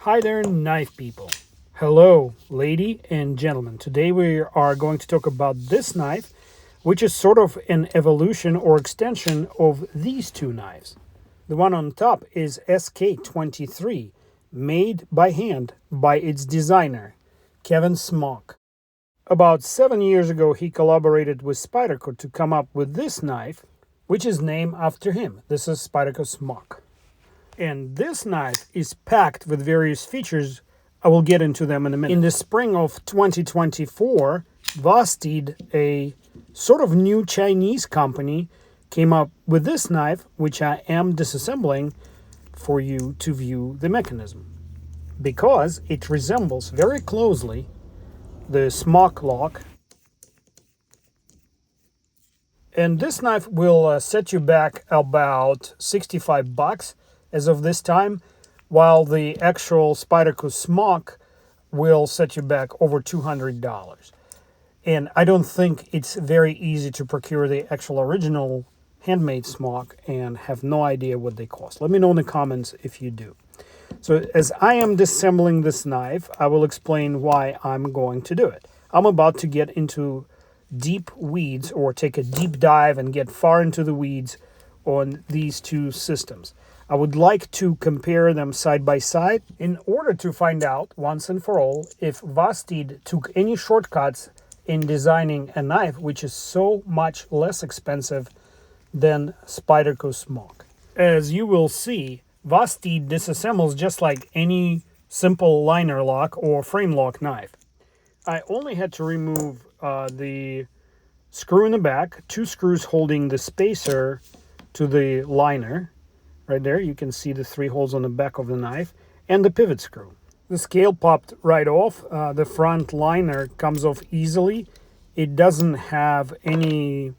Hi there, knife people. Hello, lady and gentlemen. Today we are going to talk about this knife, which is sort of an evolution or extension of these two knives. The one on top is SK23, made by hand by its designer, Kevin Smock. About 7 years ago, he collaborated with Spyderco to come up with this knife, which is named after him. This is Spyderco Smock. And this knife is packed with various features. I will get into them in a minute. In the spring of 2024, Vosteed, a sort of new Chinese company, came up with this knife, which I am disassembling for you to view the mechanism, because it resembles very closely the Smock lock. And this knife will set you back about $65 as of this time, while the actual Spyderco Smock will set you back over $200. And I don't think it's very easy to procure the actual original handmade Smock, and have no idea what they cost. Let me know in the comments if you do. So as I am disassembling this knife, I will explain why I'm going to do it. I'm about to get into deep weeds, or take a deep dive and get far into the weeds on these two systems. I would like to compare them side by side in order to find out once and for all if Vosteed took any shortcuts in designing a knife which is so much less expensive than Spyderco Smock. As you will see, Vosteed disassembles just like any simple liner lock or frame lock knife. I only had to remove the screw in the back, two screws holding the spacer to the liner. Right there, you can see the 3 holes on the back of the knife, and the pivot screw. The scale popped right off. The front liner comes off easily. It doesn't have any,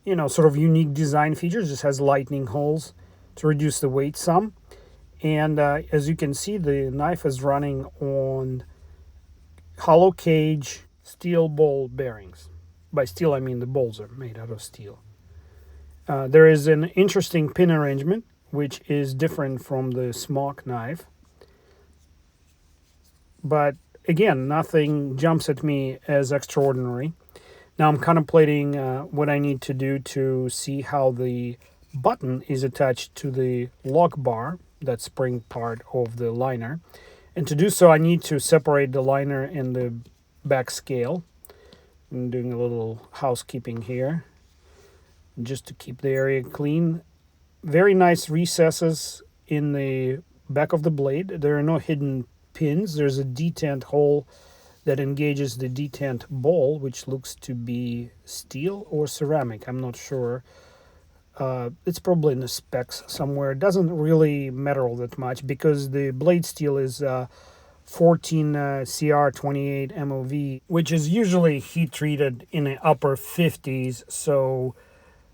sort of unique design features. It just has lightning holes to reduce the weight some. And as you can see, the knife is running on hollow cage steel ball bearings. By steel, I mean the balls are made out of steel. There is an interesting pin arrangement, which is different from the Smock knife. But again, nothing jumps at me as extraordinary. Now I'm contemplating what I need to do to see how the button is attached to the lock bar, that spring part of the liner. And to do so, I need to separate the liner and the back scale. I'm doing a little housekeeping here, just to keep the area clean. Very nice recesses in the back of the blade. There are no hidden pins. There's a detent hole that engages the detent ball, which looks to be steel or ceramic. I'm not sure. It's probably in the specs somewhere. It doesn't really matter all that much, because the blade steel is 14 CR28 MOV, which is usually heat treated in the upper 50s. So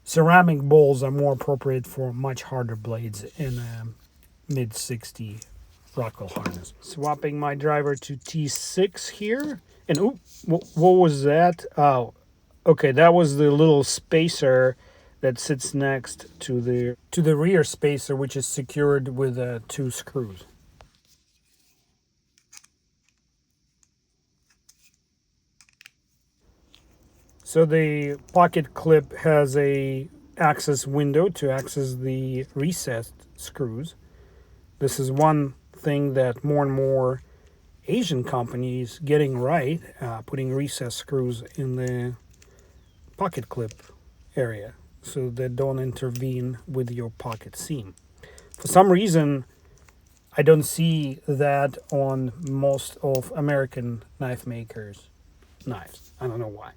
ceramic bowls are more appropriate for much harder blades in a mid-60 Rockwell harness. Swapping my driver to T6 here. And what was that? Oh, okay, that was the little spacer that sits next to the rear spacer, which is secured with 2 screws. So the pocket clip has a access window to access the recessed screws. This is one thing that more and more Asian companies getting right, putting recessed screws in the pocket clip area so they don't intervene with your pocket seam. For some reason, I don't see that on most of American knife makers' knives. I don't know why.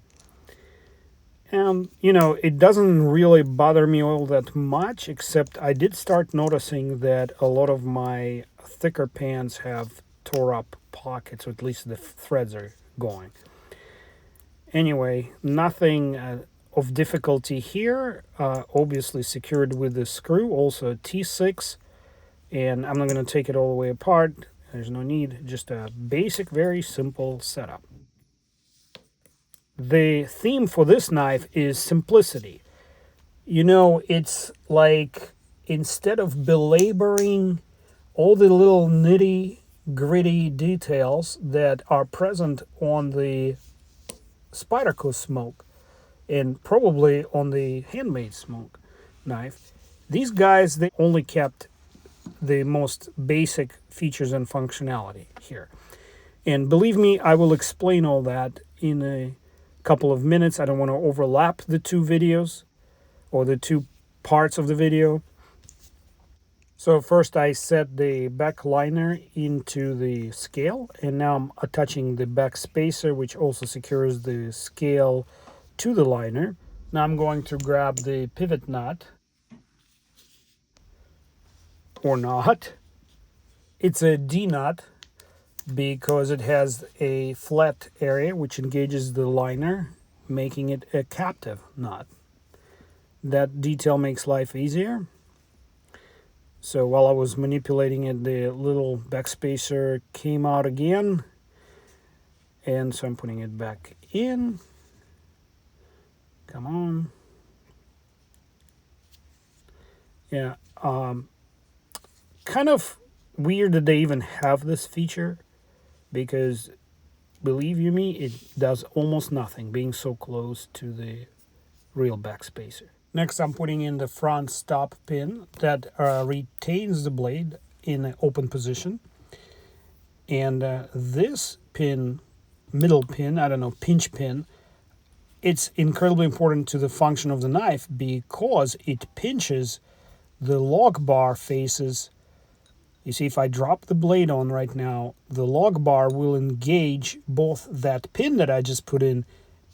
And, it doesn't really bother me all that much, except I did start noticing that a lot of my thicker pants have tore up pockets, or at least the threads are going. Anyway, nothing of difficulty here. Obviously secured with the screw, also a T6, and I'm not going to take it all the way apart. There's no need, just a basic, very simple setup. The theme for this knife is simplicity. It's like, instead of belaboring all the little nitty gritty details that are present on the Spyderco Smoke and probably on the handmade Smoke knife. These guys, they only kept the most basic features and functionality here. And believe me, I will explain all that in a couple of minutes. I don't want to overlap the two videos or the two parts of the video. So first I set the back liner into the scale, and now I'm attaching the back spacer, which also secures the scale to the liner. Now I'm going to grab the pivot nut, or not. It's a D nut because it has a flat area which engages the liner, making it a captive nut. That detail makes life easier. So while I was manipulating it, the little back spacer came out again. And so I'm putting it back in. Come on. Yeah. Kind of weird that they even have this feature, because believe you me, it does almost nothing being so close to the real back spacer. Next, I'm putting in the front stop pin that retains the blade in an open position. And this pin, middle pin, I don't know, pinch pin, it's incredibly important to the function of the knife because it pinches the log bar faces. You see, if I drop the blade on right now, the log bar will engage both that pin that I just put in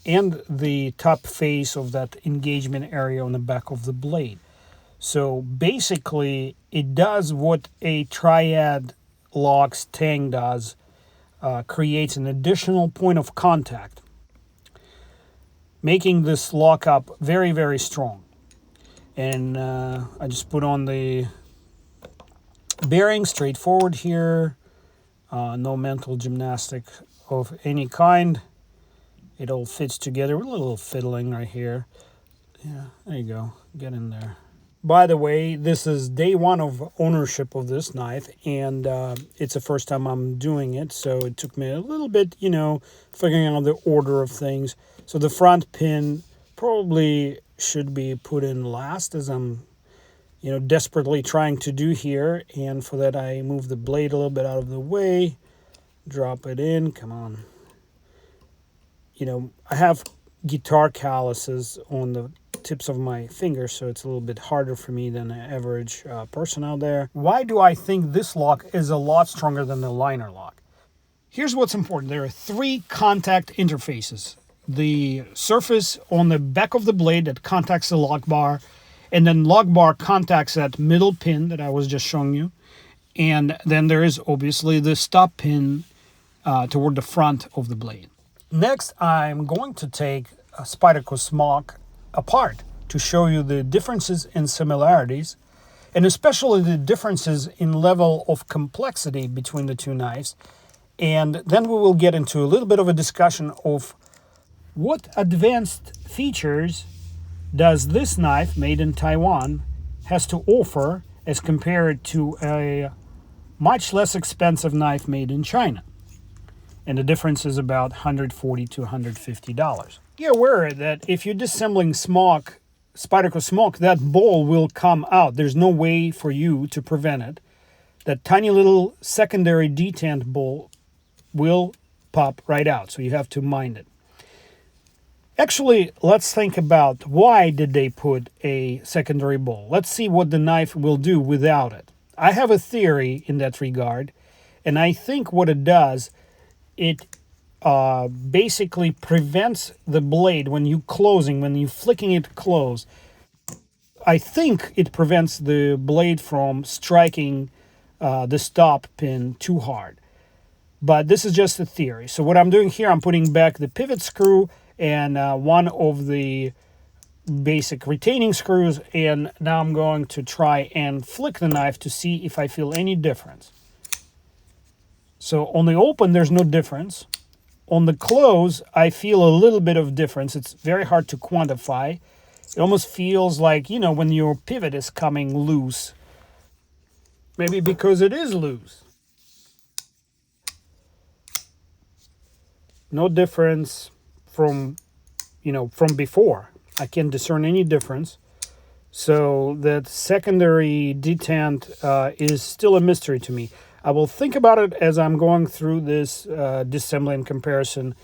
and the top face of that engagement area on the back of the blade. So basically, it does what a Triad locks tang does, creates an additional point of contact, making this lockup very, very strong. And I just put on the bearing straightforward here, no mental gymnastic of any kind. It all fits together with a little fiddling right here. Yeah, there you go. Get in there. By the way, this is day one of ownership of this knife, and it's the first time I'm doing it, so it took me a little bit, figuring out the order of things. So the front pin probably should be put in last, as I'm, desperately trying to do here. And for that, I move the blade a little bit out of the way, drop it in. Come on. I have guitar calluses on the tips of my fingers, so it's a little bit harder for me than an average person out there. Why do I think this lock is a lot stronger than the liner lock? Here's what's important. There are 3 contact interfaces. The surface on the back of the blade that contacts the lock bar, and then lock bar contacts that middle pin that I was just showing you. And then there is obviously the stop pin toward the front of the blade. Next, I'm going to take a Spyderco Smock apart to show you the differences and similarities, and especially the differences in level of complexity between the two knives. And then we will get into a little bit of a discussion of what advanced features does this knife made in Taiwan has to offer as compared to a much less expensive knife made in China. And the difference is about $140 to $150. Be aware that if you're disassembling Spyderco Smock, that ball will come out. There's no way for you to prevent it. That tiny little secondary detent ball will pop right out, so you have to mind it. Actually, let's think about why did they put a secondary ball. Let's see what the knife will do without it. I have a theory in that regard, and I think what it does, it basically prevents the blade when you're flicking it close. I think it prevents the blade from striking the stop pin too hard. But this is just a theory. So what I'm doing here, I'm putting back the pivot screw and one of the basic retaining screws, and now I'm going to try and flick the knife to see if I feel any difference. So on the open, there's no difference. On the close, I feel a little bit of difference. It's very hard to quantify. It almost feels like, when your pivot is coming loose. Maybe because it is loose. No difference from, from before. I can't discern any difference. So that secondary detent is still a mystery to me. I will think about it as I'm going through this disassembly and comparison,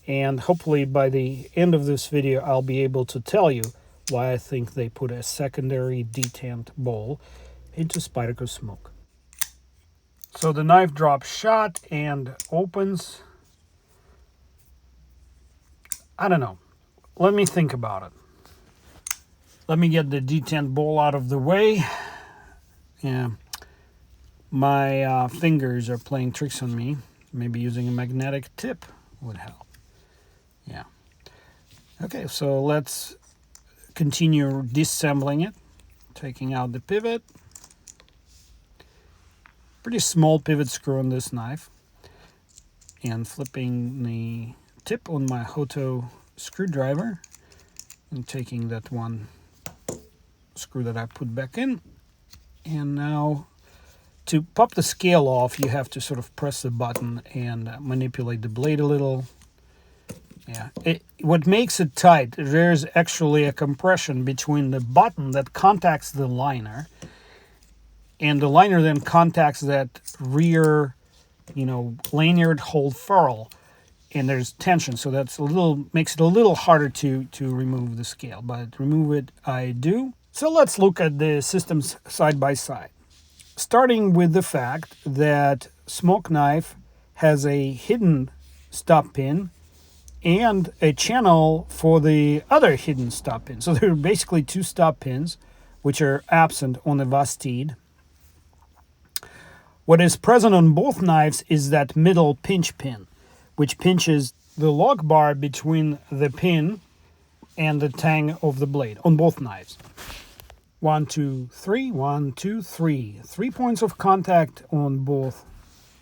and hopefully by the end of this video I'll be able to tell you why I think they put a secondary detent bowl into Spyderco Smock. So the knife drops shut and opens. I don't know. Let me think about it. Let me get the detent bowl out of the way. Yeah, my fingers are playing tricks on me. Maybe using a magnetic tip would help. Yeah. Okay, so let's continue disassembling it. Taking out the pivot. Pretty small pivot screw on this knife. And flipping the tip on my Hoto screwdriver. And taking that one screw that I put back in. And now to pop the scale off, you have to sort of press the button and manipulate the blade a little. Yeah, what makes it tight, there's actually a compression between the button that contacts the liner, and the liner then contacts that rear, lanyard hold ferrule, and there's tension, so that's makes it a little harder to remove the scale, but remove it I do. So let's look at the systems side by side. Starting with the fact that Smock knife has a hidden stop pin and a channel for the other hidden stop pin. So there are basically two stop pins which are absent on the Vosteed. What is present on both knives is that middle pinch pin, which pinches the lock bar between the pin and the tang of the blade on both knives. 1, 2, 3, 1, 2, 3. 3 points of contact on both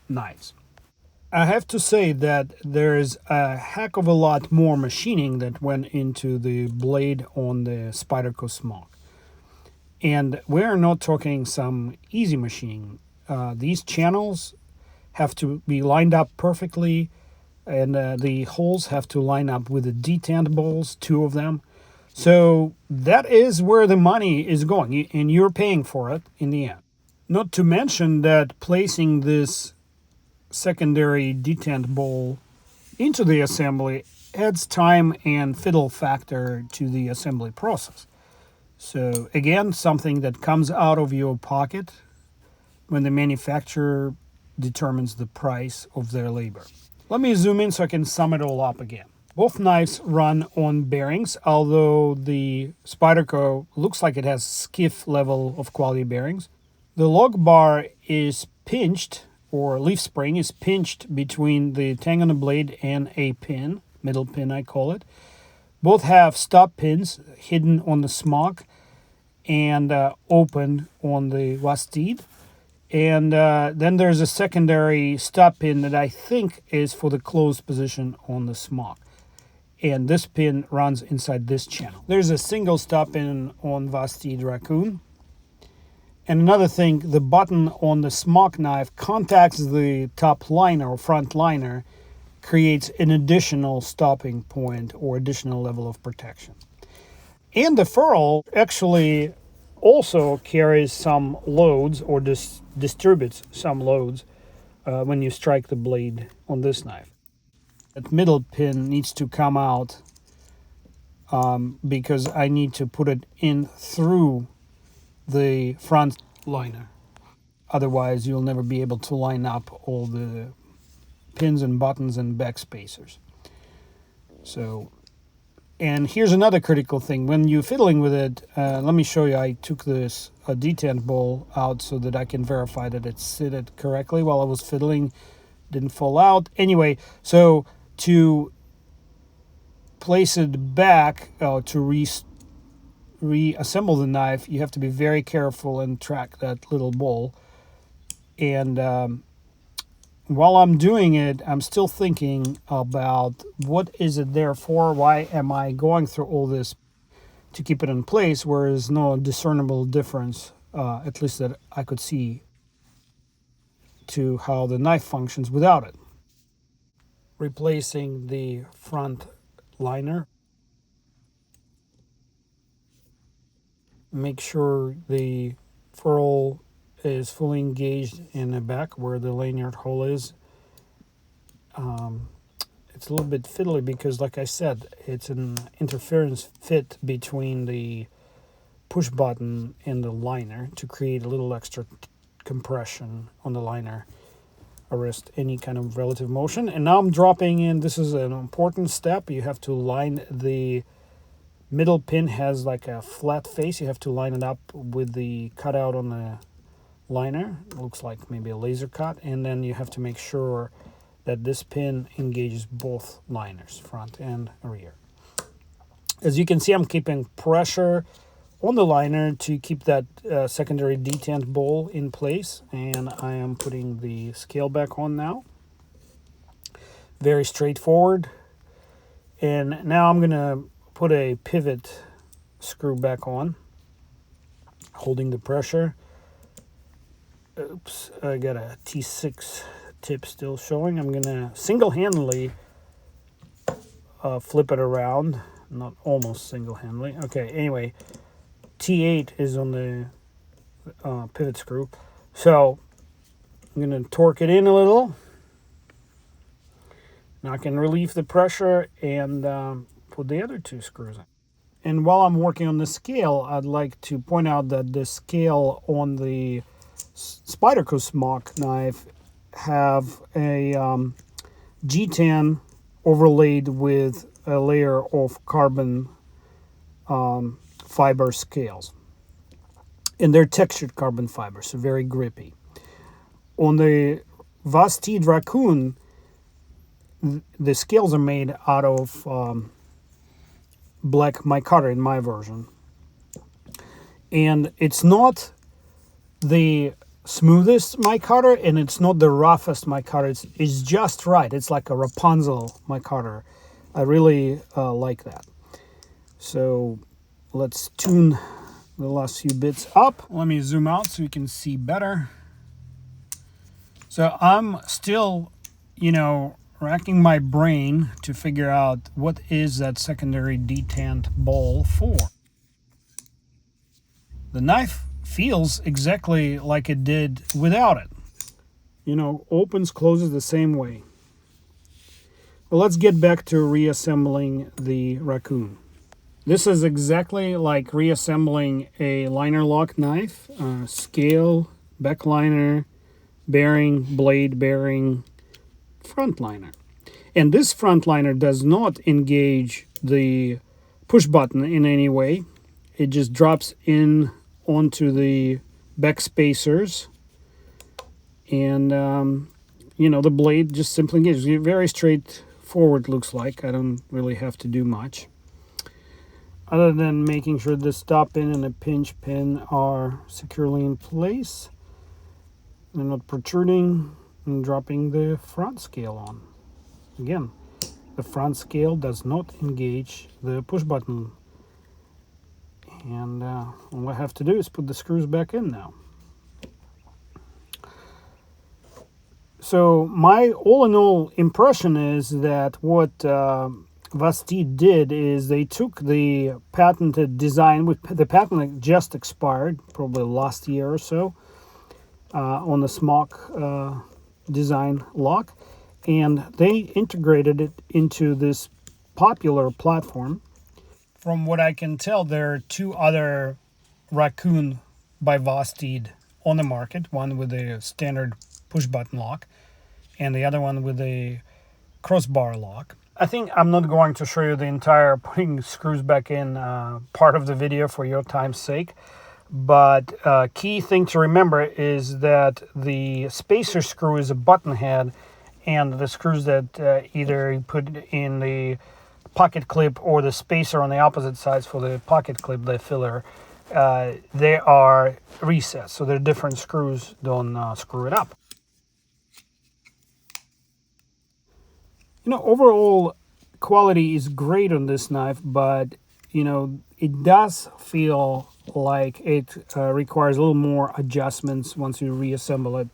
knives. I have to say that there's a heck of a lot more machining that went into the blade on the Spyderco Smock. And we're not talking some easy machining. These channels have to be lined up perfectly, and the holes have to line up with the detent bowls, 2 of them. So that is where the money is going, and you're paying for it in the end. Not to mention that placing this secondary detent bowl into the assembly adds time and fiddle factor to the assembly process. So again, something that comes out of your pocket when the manufacturer determines the price of their labor. Let me zoom in so I can sum it all up again. Both knives run on bearings, although the Spyderco looks like it has skiff level of quality bearings. The lock bar is pinched, or leaf spring is pinched between the tang on the blade and a pin, middle pin I call it. Both have stop pins hidden on the Smock and open on the Vosteed. And then there's a secondary stop pin that I think is for the closed position on the Smock. And this pin runs inside this channel. There's a single stop pin on Vosteed Raccoon. And another thing, the button on the Smock knife contacts the top liner or front liner, creates an additional stopping point or additional level of protection. And the ferrule actually also carries some loads or distributes some loads when you strike the blade on this knife. That middle pin needs to come out because I need to put it in through the front liner. Otherwise, you'll never be able to line up all the pins and buttons and back spacers. So, and here's another critical thing. When you're fiddling with it, let me show you. I took this detent bowl out so that I can verify that it seated correctly while I was fiddling. Didn't fall out. Anyway, so to place it back, to reassemble the knife, you have to be very careful and track that little bowl. And while I'm doing it, I'm still thinking about what is it there for? Why am I going through all this to keep it in place, where there's no discernible difference, at least that I could see, to how the knife functions without it. replacing the front liner. Make sure the ferrule is fully engaged in the back where the lanyard hole is. It's a little bit fiddly because, like I said, it's an interference fit between the push button and the liner to create a little extra compression on the liner, arrest any kind of relative motion. And now I'm dropping in, this is an important step, you have to line the middle pin, has like a flat face, you have to line it up with the cutout on the liner. It looks like maybe a laser cut, and then you have to make sure that this pin engages both liners, front and rear. As you can see, I'm keeping pressure on the liner to keep that secondary detent bowl in place, and I am putting the scale back on now. Very straightforward. And now I'm gonna put a pivot screw back on, holding the pressure. Oops, I got a T6 tip still showing. I'm gonna single-handedly flip it around, not almost single-handedly. Okay, anyway, T8 is on the pivot screw, so I'm gonna torque it in a little. Now I can relieve the pressure and put the other two screws in. And while I'm working on the scale, I'd like to point out that the scale on the Spyderco Smock knife have a G10 overlaid with a layer of carbon fiber scales. And they're textured carbon fibers, so very grippy. On the Vosteed Raccoon, the scales are made out of black micarta in my version. And it's not the smoothest micarta, and it's not the roughest micarta. It's just right. It's like a Rapunzel micarta. I really like that. So let's tune the last few bits up. Let me zoom out so you can see better. So I'm still, racking my brain to figure out what is that secondary detent bowl for. The knife feels exactly like it did without it. Opens, closes the same way. Well, let's get back to reassembling the Raccoon. This is exactly like reassembling a liner lock knife. Scale, back liner, bearing, blade bearing, front liner. And this front liner does not engage the push button in any way. It just drops in onto the back spacers, and the blade just simply engages. Very straightforward, looks like. I don't really have to do much other than making sure the stop pin and the pinch pin are securely in place. They're not protruding, and dropping the front scale on. Again, the front scale does not engage the push button. And all I have to do is put the screws back in now. So my all-in-all impression is that what Vosteed did is they took the patented design, the patent just expired, probably last year or so, on the Smock design lock, and they integrated it into this popular platform. From what I can tell, there are two other Raccoon by Vosteed on the market, one with a standard push-button lock and the other one with a crossbar lock. I think I'm not going to show you the entire putting screws back in part of the video for your time's sake, but key thing to remember is that the spacer screw is a button head, and the screws that either you put in the pocket clip or the spacer on the opposite sides for the pocket clip, the filler, they are recessed, so they're different screws. Don't screw it up. Overall quality is great on this knife, but it does feel like it requires a little more adjustments once you reassemble it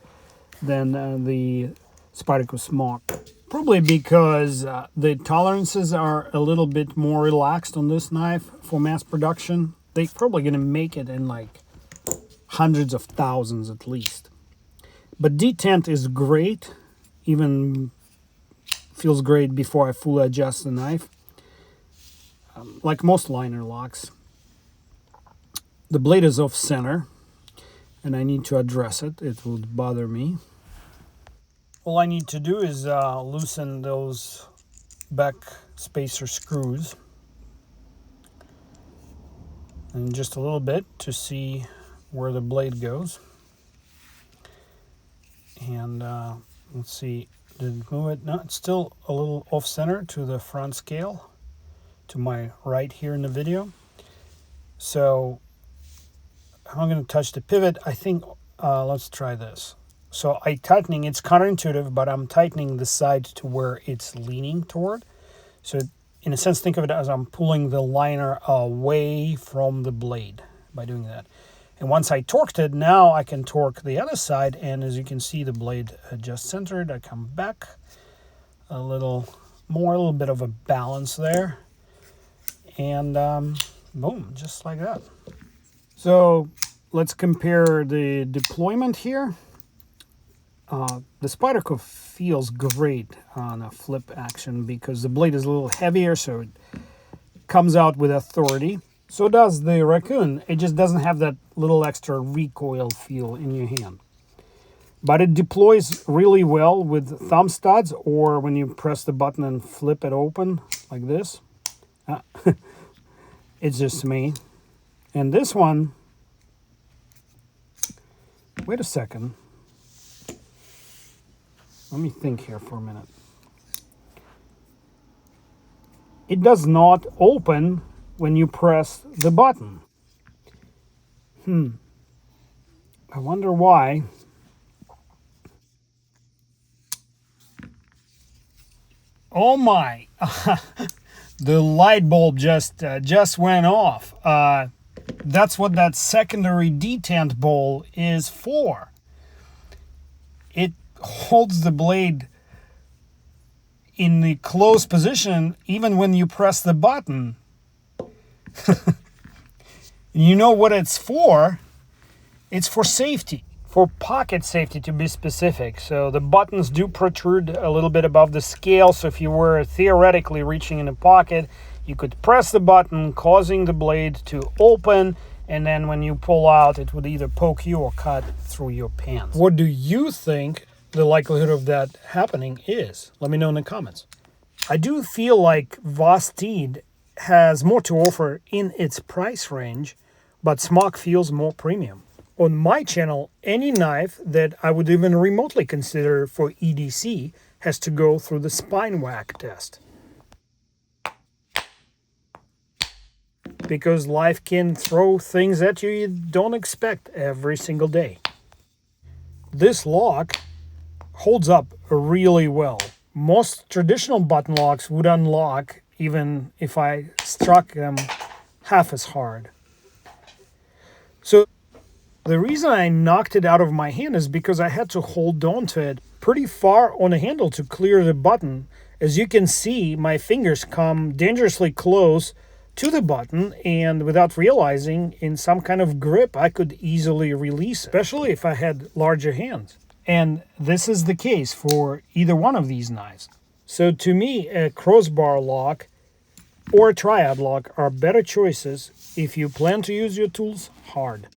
than the Spyderco Smock. Probably because the tolerances are a little bit more relaxed on this knife for mass production. They're probably going to make it in like hundreds of thousands at least. But detent is great, even feels great before I fully adjust the knife. Like most liner locks, the blade is off center and I need to address it. It would bother me. All I need to do is loosen those back spacer screws and just a little bit to see where the blade goes. And let's see, did it move it? No, it's still a little off center to the front scale, to my right here in the video. So I'm going to touch the pivot. I think, let's try this. So I'm tightening, it's counterintuitive, but I'm tightening the side to where it's leaning toward. So in a sense, think of it as I'm pulling the liner away from the blade by doing that. And once I torqued it, now I can torque the other side. And as you can see, the blade just centered. I come back a little more, a little bit of a balance there. And boom, just like that. So let's compare the deployment here. The Spyderco feels great on a flip action because the blade is a little heavier, so it comes out with authority. So does the Raccoon. It just doesn't have that little extra recoil feel in your hand. But it deploys really well with thumb studs or when you press the button and flip it open like this. It's just me. And this one, wait a second. Let me think here for a minute. It does not open when you press the button. I wonder why. Oh my! The light bulb just went off. That's what that secondary detent bowl is for. It holds the blade in the closed position even when you press the button. You know what it's for? It's for safety, for pocket safety to be specific. So the buttons do protrude a little bit above the scale, so if you were theoretically reaching in a pocket, you could press the button, causing the blade to open, and then when you pull out, it would either poke you or cut through your pants. What do you think the likelihood of that happening is? Let me know in the comments. I do feel like Vosteed has more to offer in its price range, but Smock feels more premium. On my channel, any knife that I would even remotely consider for EDC has to go through the spine whack test. Because life can throw things at you don't expect every single day. This lock holds up really well. Most traditional button locks would unlock even if I struck them half as hard. So the reason I knocked it out of my hand is because I had to hold on to it pretty far on the handle to clear the button. As you can see, my fingers come dangerously close to the button, and without realizing, in some kind of grip, I could easily release it, especially if I had larger hands. And this is the case for either one of these knives. So to me, a crossbar lock or a Triad lock are better choices if you plan to use your tools hard.